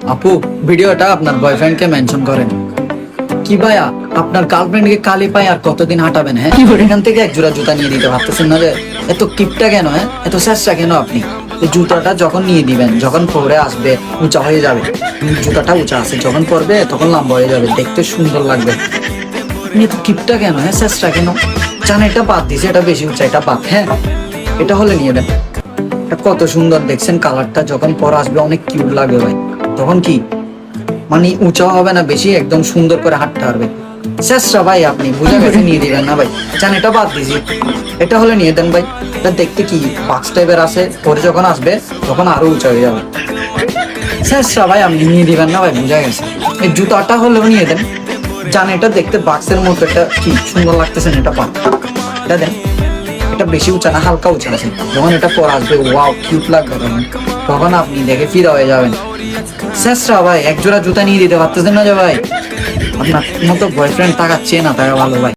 আপু, ভিডিওটা আপনার বয়ফ্রেন্ডকে মেনশন করেন। কি ভাইয়া, আপনার গার্লফ্রেন্ডকে কালি পায় আর কতদিন হাঁটাবেন? হ্যাঁ, এখান থেকে এক জোড়া জুতা নিয়ে দিতে পারতেছেন না? যে এত কিপটা কেন? হ্যাঁ, এত চেষ্টা কেন আপনি? এই জুতাটা যখন নিয়ে দিবেন, যখন পরে আসবে উঁচা হয়ে যাবে। জুতাটা উঁচা আছে, যখন পরবে তখন লম্বা হয়ে যাবে, দেখতে সুন্দর লাগবে। আপনি এত কিপটা কেন? হ্যাঁ, চেষ্টা কেন? জান, এটা বাদ দিছে, এটা বেশি উঁচা, এটা বাদ। হ্যাঁ, এটা হলে নিয়ে দেন। এটা কত সুন্দর দেখছেন, কালারটা যখন পরে আসবে অনেক কিউট লাগবে ভাই। তখন কি মানে উঁচা হবে না বেশি, একদম সুন্দর করে হাঁটতে পারবে। শেষটা ভাই, আপনি বুঝে গেছে, নিয়ে দিবেন না ভাই? জান, এটা বাদ দিছি, এটা হলে নিয়ে দেন ভাই। এটা দেখতে কি বাক্স টাইপের আছে, পরে যখন আসবে তখন আরো উঁচা হয়ে যাবে। শেষটা ভাই, আপনি নিয়ে দিবেন না ভাই, বুঝা গেছে। এই জুতাটা হলেও নিয়ে দেন। জান, এটা দেখতে বাক্সের মতো, এটা কি সুন্দর লাগতেছে, এটা পান, এটা দেন। এটা বেশি উঁচা না, হালকা উঁচা আছে, যখন এটা পরে আসবে ওয়াও কিউট লাগবে তখন আপনি দেখে ফিদা হয়ে যাবেন। শেষরা ভাই, এক জোড়া জুতা নিয়ে দিতে পারতেছেন না যে ভাই? আপনার মতো বয়ফ্রেন্ড টাকা চেয়ে না, টাকা ভালো ভাই।